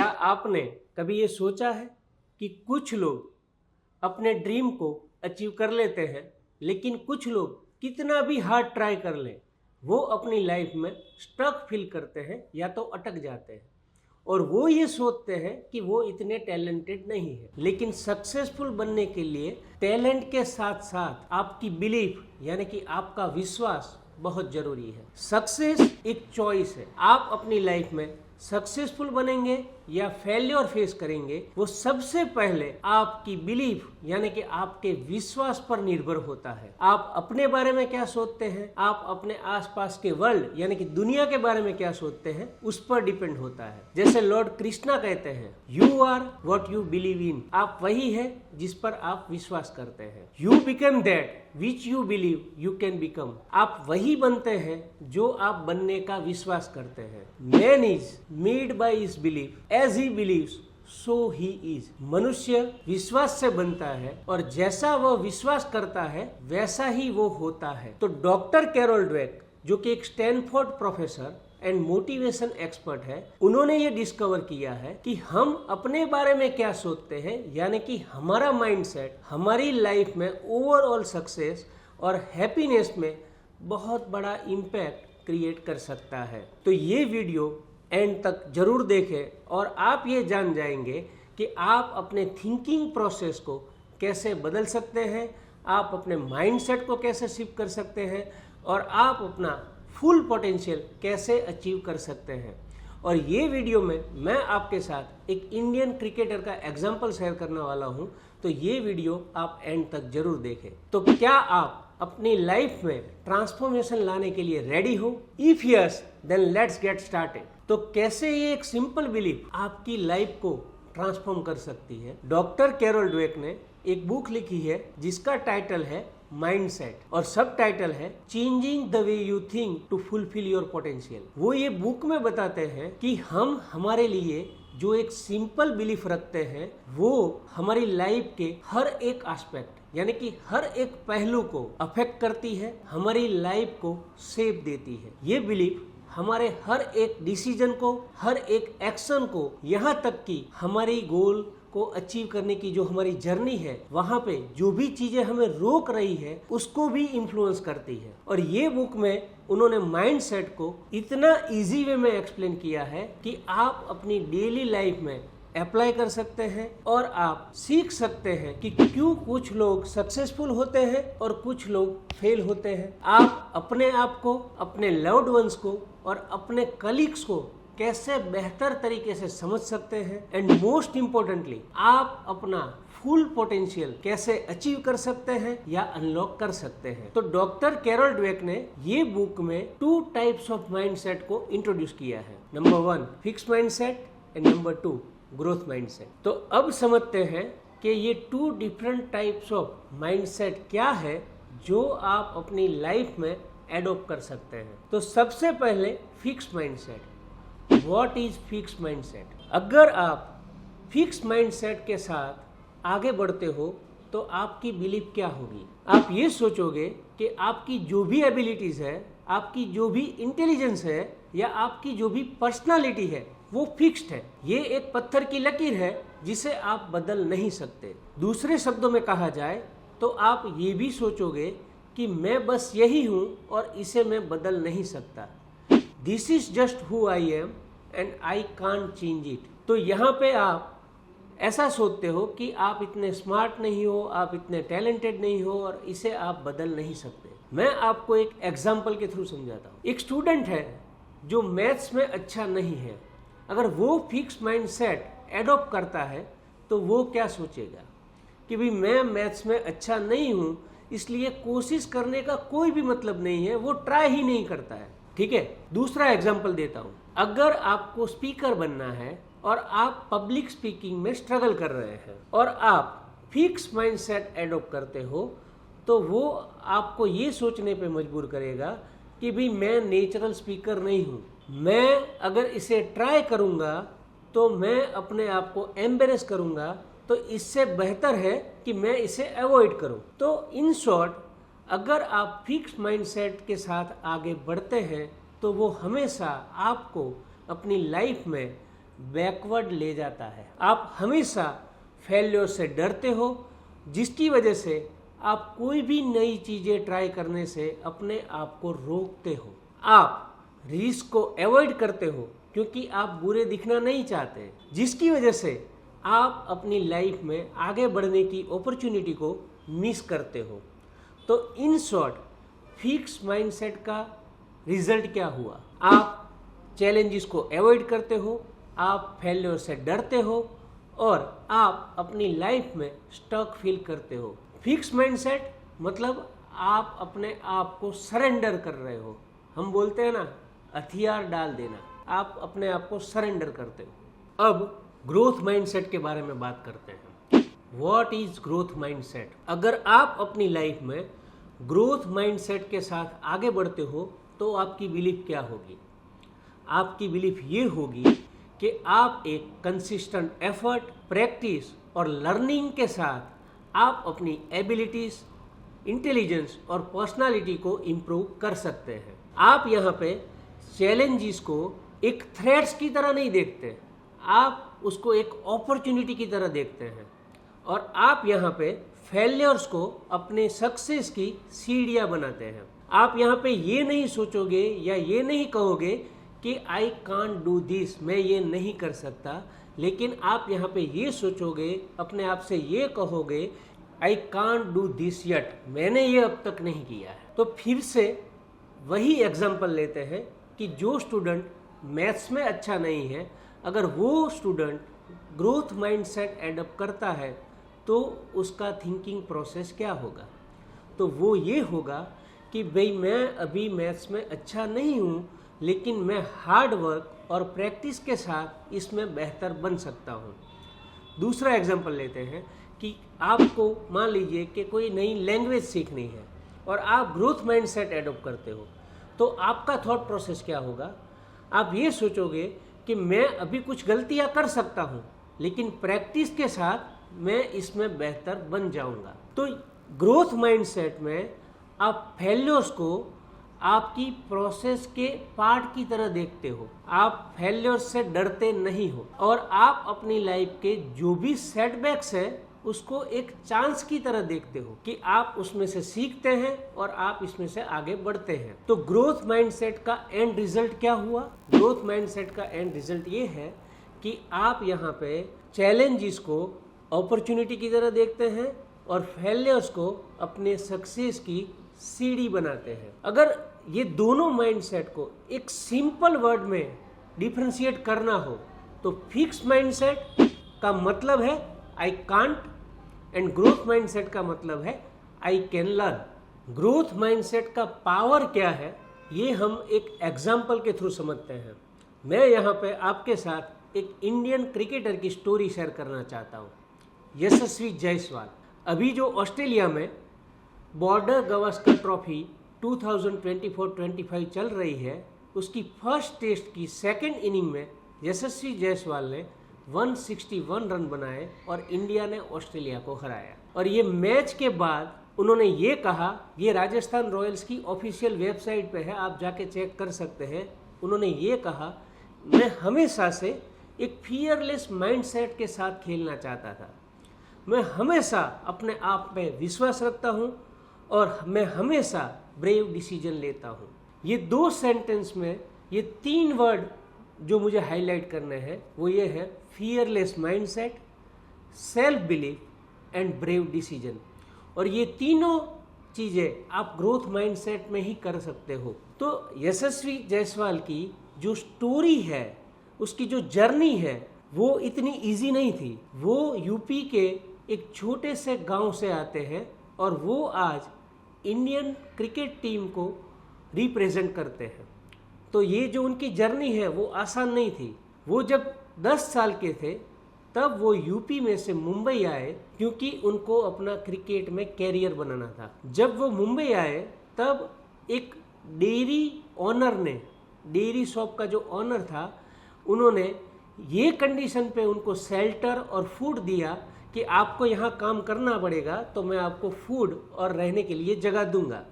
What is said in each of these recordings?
क्या आपने कभी ये सोचा है कि कुछ लोग अपने ड्रीम को अचीव कर लेते हैं, लेकिन कुछ लोग कितना भी हार्ड ट्राई कर लें वो अपनी लाइफ में स्ट्रक फील करते हैं या तो अटक जाते हैं और वो ये सोचते हैं कि वो इतने टैलेंटेड नहीं है। लेकिन सक्सेसफुल बनने के लिए टैलेंट के साथ साथ आपकी बिलीफ यानी कि आपका विश्वास बहुत जरूरी है। सक्सेस एक चॉइस है। आप अपनी लाइफ में सक्सेसफुल बनेंगे या फेलियर फेस करेंगे, वो सबसे पहले आपकी बिलीफ यानी कि आपके विश्वास पर निर्भर होता है। आप अपने बारे में क्या सोचते हैं, आप अपने आसपास के वर्ल्ड यानी कि दुनिया के बारे में क्या सोचते हैं, उस पर डिपेंड होता है। जैसे लॉर्ड कृष्णा कहते हैं, you are what you believe in. आप वही है जिस पर आप विश्वास करते हैं। You become that which you believe you can become. आप वही बनते हैं जो आप बनने का विश्वास करते हैं। Man is made by his belief as he believes so he is. मनुष्य विश्वास से बनता है और जैसा वह विश्वास करता है वैसा ही वो होता है। तो डॉक्टर कैरोल ड्वेक, जो कि एक Stanford professor and motivation expert है, उन्होंने ये डिस्कवर किया है कि हम अपने बारे में क्या सोचते हैं यानी कि हमारा माइंडसेट हमारी लाइफ में ओवरऑल सक्सेस और हैप्पीनेस में बहुत बड़ा इम्पैक्ट क्रिएट कर सकता है। तो ये वीडियो एंड तक जरूर देखें और आप ये जान जाएंगे कि आप अपने थिंकिंग प्रोसेस को कैसे बदल सकते हैं, आप अपने माइंडसेट को कैसे शिफ्ट कर सकते हैं और आप अपना फुल पोटेंशियल कैसे अचीव कर सकते हैं। और ये वीडियो में मैं आपके साथ एक इंडियन क्रिकेटर का एग्जाम्पल शेयर करने वाला हूँ, तो ये वीडियो आप एंड तक जरूर देखें। तो क्या आप अपनी लाइफ में ट्रांसफॉर्मेशन लाने के लिए रेडी हो? If yes, then let's get started. तो कैसे ये एक सिंपल बिलीफ आपकी लाइफ को ट्रांसफॉर्म कर सकती है। डॉक्टर कैरोल ड्वेक ने एक बुक लिखी है जिसका टाइटल है माइंडसेट और सब टाइटल है changing the way you think to fulfil your potential. वो ये बुक में बताते हैं कि हम हमारे लिए जो एक सिंपल बिलीफ रखते हैं वो हमारी लाइफ के हर एक एस्पेक्ट यानी कि हर एक पहलू को अफेक्ट करती है, हमारी लाइफ को शेप देती है। ये बिलीफ हमारे हर एक डिसीजन को, हर एक एक्शन को, यहाँ तक कि हमारी गोल को अचीव करने की जो हमारी जर्नी है वहां पे जो भी चीजें हमें रोक रही है उसको भी इन्फ्लुएंस करती है। और ये बुक में उन्होंने माइंडसेट को इतना इजी वे में एक्सप्लेन किया है कि आप अपनी डेली लाइफ में अप्लाई कर सकते हैं और आप सीख सकते हैं कि क्यों कुछ लोग सक्सेसफुल होते हैं और कुछ लोग फेल होते हैं। आप अपने आप को, अपने लव्ड वंस को और अपने कलीग्स को कैसे बेहतर तरीके से समझ सकते हैं एंड मोस्ट इम्पोर्टेंटली आप अपना फुल पोटेंशियल कैसे अचीव कर सकते हैं या अनलॉक कर सकते हैं। तो डॉक्टर कैरोल ड्वेक ने ये बुक में 2 टाइप्स ऑफ माइंडसेट को इंट्रोड्यूस किया है। Number 1 fix mindset and number 2 growth mindset. तो अब समझते हैं कि ये 2 डिफरेंट टाइप्स ऑफ माइंडसेट क्या है जो आप अपनी लाइफ में एडॉप्ट कर सकते हैं। तो सबसे पहले fix mindset. What is fixed mindset? अगर आप फिक्स माइंडसेट के साथ आगे बढ़ते हो तो आपकी बिलीफ क्या होगी? आप ये सोचोगे कि आपकी जो भी एबिलिटीज है, आपकी जो भी इंटेलिजेंस है या आपकी जो भी पर्सनालिटी है वो फिक्स्ड है। ये एक पत्थर की लकीर है जिसे आप बदल नहीं सकते। दूसरे शब्दों में कहा जाए तो आप ये भी सोचोगे कि मैं बस यही हूँ और इसे मैं बदल नहीं सकता। This is just who I am and I can't change it. तो यहाँ पे आप ऐसा सोचते हो कि आप इतने स्मार्ट नहीं हो, आप इतने टैलेंटेड नहीं हो और इसे आप बदल नहीं सकते। मैं आपको एक एग्जाम्पल के थ्रू समझाता हूँ। एक स्टूडेंट है जो मैथ्स में अच्छा नहीं है, अगर वो फिक्स माइंडसेट एडॉप्ट करता है तो वो क्या सोचेगा कि भाई मैं मैथ्स में अच्छा नहीं हूँ इसलिए कोशिश करने का कोई भी मतलब नहीं है, वो ट्राई ही नहीं करता है। ठीक है, दूसरा एग्जाम्पल देता हूं। अगर आपको स्पीकर बनना है और आप पब्लिक स्पीकिंग में स्ट्रगल कर रहे हैं और आप फिक्स माइंडसेट एडॉप्ट करते हो तो वो आपको ये सोचने पे मजबूर करेगा कि भाई मैं नेचुरल स्पीकर नहीं हूं, मैं अगर इसे ट्राई करूंगा तो मैं अपने आप को एम्बेरेस करूंगा, तो इससे बेहतर है कि मैं इसे अवॉइड करूं। तो इन शॉर्ट अगर आप फिक्स माइंडसेट के साथ आगे बढ़ते हैं तो वो हमेशा आपको अपनी लाइफ में बैकवर्ड ले जाता है। आप हमेशा फेल्योर से डरते हो, जिसकी वजह से आप कोई भी नई चीज़ें ट्राई करने से अपने आप को रोकते हो। आप रिस्क को अवॉइड करते हो क्योंकि आप बुरे दिखना नहीं चाहते, जिसकी वजह से आप अपनी लाइफ में आगे बढ़ने की अपॉर्चुनिटी को मिस करते हो। तो इन शॉर्ट, फिक्स माइंडसेट का रिजल्ट क्या हुआ? आप चैलेंजेस को अवॉइड करते हो, आप फेल्योर से डरते हो और आप अपनी लाइफ में स्टक फील करते हो। फिक्स माइंडसेट मतलब आप अपने आप को सरेंडर कर रहे हो। हम बोलते हैं ना, हथियार डाल देना। आप अपने आप को सरेंडर करते हो। अब ग्रोथ माइंडसेट के बारे में बात करते हैं। What is growth mindset? अगर आप अपनी लाइफ में ग्रोथ माइंडसेट के साथ आगे बढ़ते हो तो आपकी बिलीफ क्या होगी? आपकी बिलीफ ये होगी कि आप एक कंसिस्टेंट एफर्ट, प्रैक्टिस और लर्निंग के साथ आप अपनी एबिलिटीज, इंटेलिजेंस और पर्सनालिटी को इम्प्रूव कर सकते हैं। आप यहाँ पे चैलेंजेस को एक थ्रेट्स की तरह नहीं देखते, आप उसको एक अपॉर्चुनिटी की तरह देखते हैं और आप यहाँ पे फेलियर्स को अपने सक्सेस की सीढ़ियाँ बनाते हैं। आप यहाँ पे ये नहीं सोचोगे या ये नहीं कहोगे कि आई कांट डू दिस, मैं ये नहीं कर सकता, लेकिन आप यहाँ पे ये सोचोगे, अपने आप से ये कहोगे I can't do this yet, मैंने ये अब तक नहीं किया है। तो फिर से वही एग्जाम्पल लेते हैं कि जो स्टूडेंट मैथ्स में अच्छा नहीं है, अगर वो स्टूडेंट ग्रोथ माइंडसेट एडॉप्ट करता है तो उसका थिंकिंग प्रोसेस क्या होगा? तो वो ये होगा कि भाई मैं अभी मैथ्स में अच्छा नहीं हूँ, लेकिन मैं हार्ड वर्क और प्रैक्टिस के साथ इसमें बेहतर बन सकता हूँ। दूसरा एग्जांपल लेते हैं कि आपको मान लीजिए कि कोई नई लैंग्वेज सीखनी है और आप ग्रोथ माइंडसेट एडॉप्ट करते हो, तो आपका थॉट प्रोसेस क्या होगा? आप ये सोचोगे कि मैं अभी कुछ गलतियाँ कर सकता हूँ, लेकिन प्रैक्टिस के साथ मैं इसमें बेहतर बन जाऊँगा। तो ग्रोथ माइंडसेट में आप फेल्योर्स को आपकी प्रोसेस के पार्ट की तरह देखते हो। आप फेल्योर से डरते नहीं हो और आप अपनी लाइफ के जो भी सेटबैक्स है उसको एक चांस की तरह देखते हो कि आप उसमें से सीखते हैं और आप इसमें से आगे बढ़ते हैं। तो ग्रोथ माइंडसेट का एंड रिजल्ट क्या हुआ? ग्रोथ माइंडसेट का एंड रिजल्ट ये है कि आप यहाँ पे चैलेंजेस को अपॉर्चुनिटी की तरह देखते हैं और फेलियर्स को अपने सक्सेस की सीढ़ी बनाते हैं। अगर ये दोनों माइंडसेट को एक सिंपल वर्ड में डिफरेंशिएट करना हो तो फिक्स माइंडसेट का मतलब है I can't and growth mindset का मतलब है I can learn. Growth mindset का पावर क्या है ये हम एक एग्जाम्पल के थ्रू समझते हैं। मैं यहाँ पे आपके साथ एक इंडियन क्रिकेटर की स्टोरी शेयर करना चाहता हूँ, यशस्वी जायसवाल। अभी जो ऑस्ट्रेलिया में बॉर्डर गावस्कर ट्रॉफी 2024-25 चल रही है, उसकी फर्स्ट टेस्ट की सेकेंड इनिंग में यशस्वी जायसवाल ने 161 रन बनाए और इंडिया ने ऑस्ट्रेलिया को हराया। और ये मैच के बाद उन्होंने ये कहा, ये राजस्थान रॉयल्स की ऑफिशियल वेबसाइट पे है, आप जाके चेक कर सकते हैं। उन्होंने ये कहा, मैं हमेशा से एक फियरलेस माइंडसेट के साथ खेलना चाहता था। मैं हमेशा अपने आप में विश्वास रखता हूँ और मैं हमेशा ब्रेव डिसीजन लेता हूँ। ये दो सेंटेंस में ये तीन वर्ड जो मुझे हाईलाइट करने हैं वो ये है fearless mindset, self belief and brave decision. और ये तीनों चीज़ें आप ग्रोथ माइंडसेट में ही कर सकते हो। तो यशस्वी जायसवाल की जो स्टोरी है, उसकी जो जर्नी है वो इतनी इजी नहीं थी। वो यूपी के एक छोटे से गांव से आते हैं और वो आज इंडियन क्रिकेट टीम को रिप्रेजेंट करते हैं। तो ये जो उनकी जर्नी है वो आसान नहीं थी। वो जब 10 साल के थे तब वो यूपी में से मुंबई आए क्योंकि उनको अपना क्रिकेट में कैरियर बनाना था। जब वो मुंबई आए तब एक डेयरी ऑनर ने, डेयरी शॉप का जो ऑनर था, उन्होंने ये कंडीशन पे उनको शेल्टर और फूड दिया कि आपको यहाँ काम करना पड़ेगा तो मैं आपको फूड और रहने के लिए जगह दूंगा।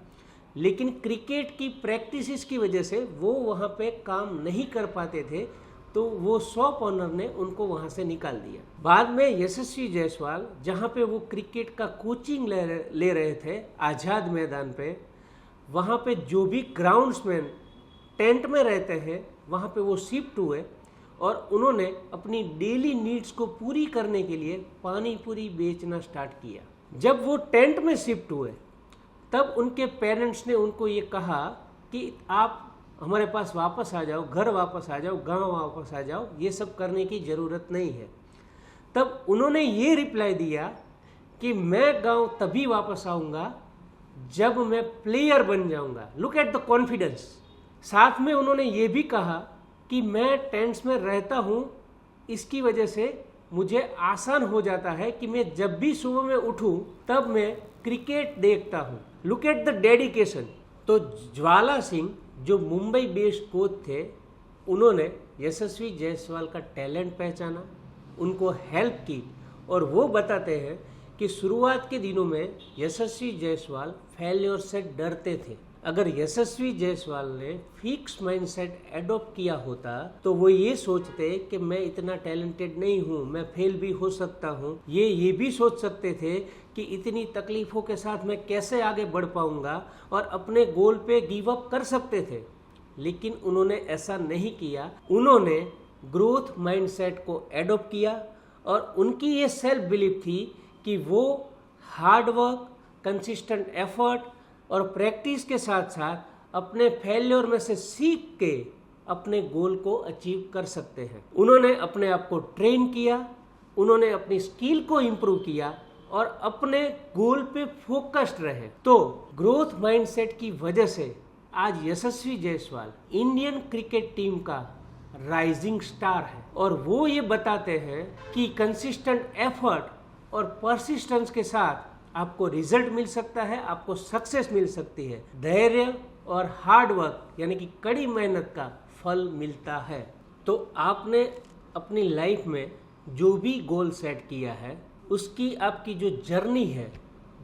लेकिन क्रिकेट की प्रैक्टिसेस की वजह से वो वहाँ पे काम नहीं कर पाते थे तो वो शॉप ओनर ने उनको वहां से निकाल दिया। बाद में यशस्वी जायसवाल जहां पे वो क्रिकेट का कोचिंग ले रहे थे आज़ाद मैदान पे, वहां पे जो भी ग्राउंड्समैन टेंट में रहते हैं वहां पे वो शिफ्ट हुए और उन्होंने अपनी डेली नीड्स को पूरी करने के लिए पानी पूरी बेचना स्टार्ट किया। जब वो टेंट में शिफ्ट हुए तब उनके पेरेंट्स ने उनको ये कहा कि आप हमारे पास वापस आ जाओ, घर वापस आ जाओ, गांव वापस आ जाओ, ये सब करने की ज़रूरत नहीं है। तब उन्होंने ये रिप्लाई दिया कि मैं गांव तभी वापस आऊँगा जब मैं प्लेयर बन जाऊँगा। Look at the confidence. साथ में उन्होंने ये भी कहा कि मैं टेंट्स में रहता हूँ, इसकी वजह से मुझे आसान हो जाता है कि मैं जब भी सुबह में उठूँ तब मैं क्रिकेट देखता हूँ। Look at the dedication. तो ज्वाला सिंह जो मुंबई बेस्ड कोच थे, उन्होंने यशस्वी जायसवाल का टैलेंट पहचाना, उनको हेल्प की और वो बताते हैं कि शुरुआत के दिनों में यशस्वी जायसवाल फेल्योर से डरते थे। अगर यशस्वी जायसवाल ने फिक्स माइंडसेट एडॉप्ट किया होता तो वो ये सोचते कि मैं इतना टैलेंटेड नहीं हूँ, मैं फेल भी हो सकता हूँ। ये भी सोच सकते थे कि इतनी तकलीफों के साथ मैं कैसे आगे बढ़ पाऊंगा और अपने गोल पे गिव अप कर सकते थे। लेकिन उन्होंने ऐसा नहीं किया। उन्होंने ग्रोथ माइंडसेट को एडॉप्ट किया और उनकी ये सेल्फ बिलीफ थी कि वो हार्ड वर्क, कंसिस्टेंट एफर्ट और प्रैक्टिस के साथ साथ अपने फेल्योर में से सीख के अपने गोल को अचीव कर सकते हैं। उन्होंने अपने आप को ट्रेन किया, उन्होंने अपनी स्किल को इम्प्रूव किया और अपने गोल पे फोकस्ड रहे। तो ग्रोथ माइंडसेट की वजह से आज यशस्वी जायसवाल इंडियन क्रिकेट टीम का राइजिंग स्टार है और वो ये बताते हैं कि कंसिस्टेंट एफर्ट और परसिस्टेंस के साथ आपको रिजल्ट मिल सकता है, आपको सक्सेस मिल सकती है। धैर्य और हार्ड वर्क यानी कि कड़ी मेहनत का फल मिलता है। तो आपने अपनी लाइफ में जो भी गोल सेट किया है उसकी आपकी जो जर्नी है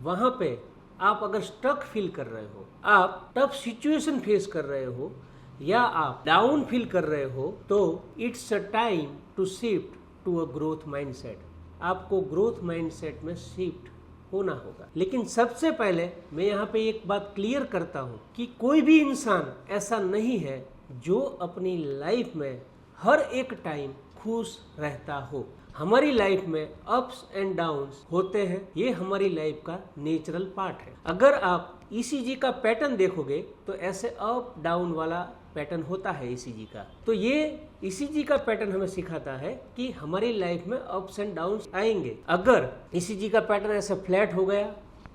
वहाँ पे आप अगर स्टक फील कर रहे हो, आप टफ सिचुएशन फेस कर रहे हो या आप डाउन फील कर रहे हो, तो it's a time to shift to a growth mindset. आपको ग्रोथ माइंडसेट में शिफ्ट होना होगा। लेकिन सबसे पहले मैं यहाँ पे एक बात क्लियर करता हूँ कि कोई भी इंसान ऐसा नहीं है जो अपनी लाइफ में हर एक टाइम खुश रहता हो। हमारी लाइफ में अप्स एंड डाउन्स होते हैं, ये हमारी लाइफ का नेचुरल पार्ट है। अगर आप ईसीजी का पैटर्न देखोगे तो ऐसे अप डाउन वाला पैटर्न होता है ईसीजी का। तो ये ईसीजी का पैटर्न हमें सिखाता है कि हमारी लाइफ में अप्स एंड डाउन्स आएंगे। अगर ईसीजी का पैटर्न ऐसे फ्लैट हो गया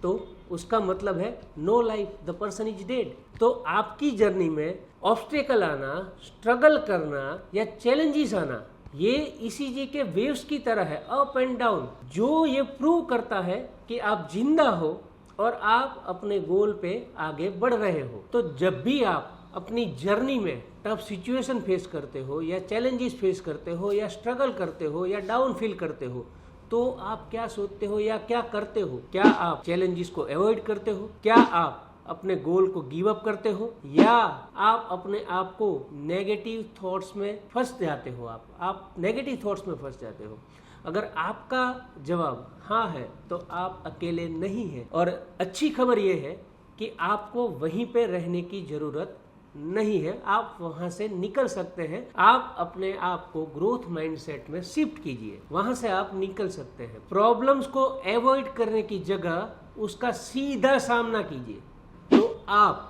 तो उसका मतलब है no life, the person is dead. तो आपकी जर्नी में ऑब्स्टेकल आना, स्ट्रगल करना या चैलेंजेस आना, ये ईसीजी के वेव्स की तरह है, अप एंड डाउन, जो ये प्रूव करता है कि आप जिंदा हो और आप अपने गोल पे आगे बढ़ रहे हो। तो जब भी आप अपनी जर्नी में टफ सिचुएशन फेस करते हो या चैलेंजेस फेस करते हो या स्ट्रगल करते हो या डाउन फील करते हो, तो आप क्या सोचते हो या क्या करते हो? क्या आप चैलेंजेस को अवॉइड करते हो? क्या आप अपने गोल को गिव अप करते हो या आप अपने आप को नेगेटिव थॉट्स में फंस जाते हो? आप नेगेटिव थॉट्स में फंस जाते हो। अगर आपका जवाब हाँ है तो आप अकेले नहीं हैं। और अच्छी खबर ये है कि आपको वहीं पे रहने की जरूरत नहीं है, आप वहां से निकल सकते हैं। आप अपने आप को ग्रोथ माइंडसेट में शिफ्ट कीजिए, वहां से आप निकल सकते हैं। प्रॉब्लम्स को अवॉइड करने की जगह उसका सीधा सामना कीजिए। तो आप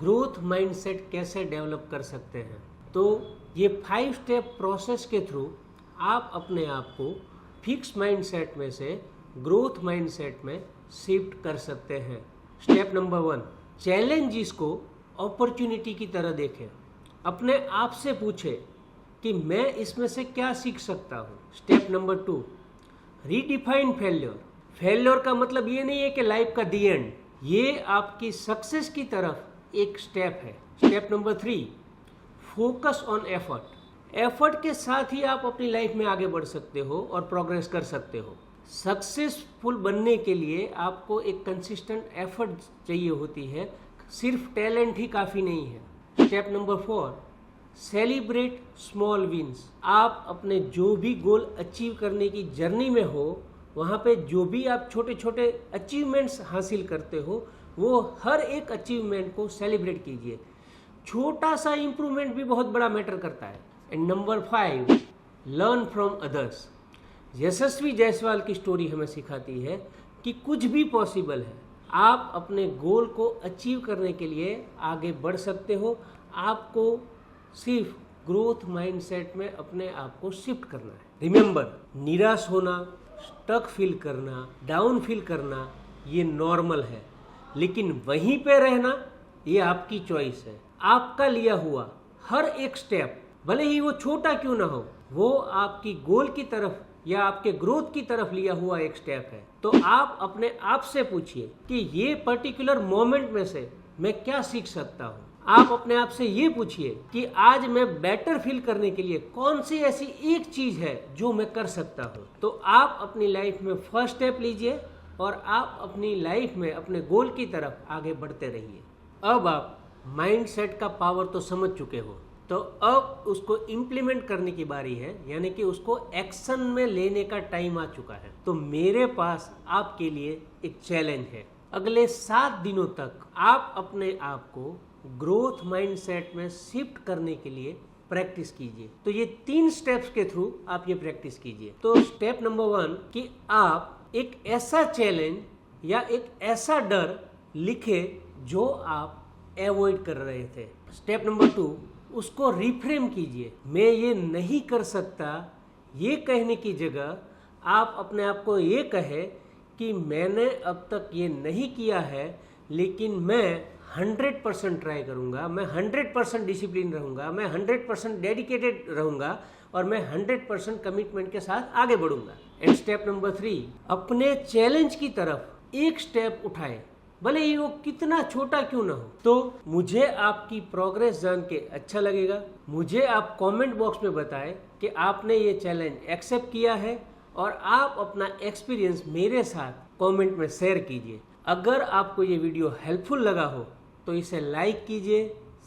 ग्रोथ माइंडसेट कैसे डेवलप कर सकते हैं? तो ये 5 स्टेप प्रोसेस के थ्रू आप अपने आप को फिक्स माइंडसेट में से ग्रोथ माइंडसेट में शिफ्ट कर सकते हैं। स्टेप नंबर 1, चैलेंजेस को अपॉर्चुनिटी की तरह देखें। अपने आप से पूछें कि मैं इसमें से क्या सीख सकता हूँ। Step number 2, redefine failure. Failure का मतलब ये नहीं है कि लाइफ का दी एंड, ये आपकी सक्सेस की तरफ एक स्टेप है। Step number 3, focus on effort. Effort के साथ ही आप अपनी लाइफ में आगे बढ़ सकते हो और प्रोग्रेस कर सकते हो। सक्सेसफुल बनने के लिए आपको एक कंसिस्टेंट एफर्ट चाहिए होती है, सिर्फ टैलेंट ही काफ़ी नहीं है। Step number 4, celebrate small wins. आप अपने जो भी गोल अचीव करने की जर्नी में हो, वहाँ पे जो भी आप छोटे छोटे अचीवमेंट्स हासिल करते हो, वो हर एक अचीवमेंट को सेलिब्रेट कीजिए। छोटा सा इंप्रूवमेंट भी बहुत बड़ा मैटर करता है। And number 5, learn from others. Yashasvi Jaiswal की स्टोरी हमें सिखाती है कि कुछ भी पॉसिबल है। आप अपने गोल को अचीव करने के लिए आगे बढ़ सकते हो। आपको सिर्फ ग्रोथ माइंडसेट में अपने आप को शिफ्ट करना है। रिमेंबर, निराश होना, स्टक फील करना, डाउन फील करना, ये नॉर्मल है, लेकिन वहीं पे रहना ये आपकी चॉइस है। आपका लिया हुआ हर एक स्टेप, भले ही वो छोटा क्यों ना हो, वो आपकी गोल की तरफ या आपके ग्रोथ की तरफ लिया हुआ एक स्टेप है। तो आप अपने आप से पूछिए कि ये पर्टिकुलर मोमेंट में से मैं क्या सीख सकता हूँ। आप अपने आप से ये पूछिए कि आज मैं बेटर फील करने के लिए कौन सी ऐसी एक चीज है जो मैं कर सकता हूँ। तो आप अपनी लाइफ में फर्स्ट स्टेप लीजिए और आप अपनी लाइफ में अपने गोल की तरफ आगे बढ़ते रहिए। अब आप माइंडसेट का पावर तो समझ चुके हो, तो अब उसको इम्प्लीमेंट करने की बारी है, यानी कि उसको एक्शन में लेने का टाइम आ चुका है। तो मेरे पास आपके लिए एक चैलेंज है। अगले 7 दिनों तक आप अपने आप को ग्रोथ माइंडसेट में शिफ्ट करने के लिए प्रैक्टिस कीजिए। तो ये 3 स्टेप्स के थ्रू आप ये प्रैक्टिस कीजिए। तो स्टेप नंबर 1 कि आप एक ऐसा चैलेंज या एक ऐसा डर लिखे जो आप अवॉइड कर रहे थे। स्टेप नंबर 2, उसको रिफ्रेम कीजिए। मैं ये नहीं कर सकता, ये कहने की जगह आप अपने आप को ये कहे कि मैंने अब तक ये नहीं किया है, लेकिन मैं 100% ट्राई करूँगा, मैं 100% डिसिप्लिन रहूँगा, मैं 100% डेडिकेटेड रहूँगा और मैं 100% कमिटमेंट के साथ आगे बढ़ूँगा। एंड स्टेप नंबर 3, अपने चैलेंज की तरफ एक स्टेप उठाए, भले ही वो कितना छोटा क्यों ना हो। तो मुझे आपकी प्रोग्रेस जान के अच्छा लगेगा। मुझे आप कमेंट बॉक्स में बताएं कि आपने ये चैलेंज एक्सेप्ट किया है और आप अपना एक्सपीरियंस मेरे साथ कमेंट में शेयर कीजिए। अगर आपको ये वीडियो हेल्पफुल लगा हो तो इसे लाइक कीजिए,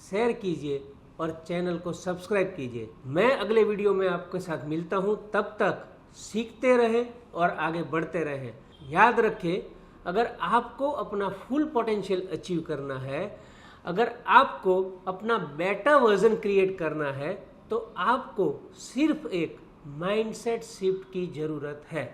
शेयर कीजिए और चैनल को सब्सक्राइब कीजिए। मैं अगले वीडियो में आपके साथ मिलता हूँ। तब तक सीखते रहें और आगे बढ़ते रहें। याद रखें, अगर आपको अपना फुल पोटेंशियल अचीव करना है, अगर आपको अपना बेटर वर्जन क्रिएट करना है, तो आपको सिर्फ एक माइंडसेट शिफ्ट की जरूरत है।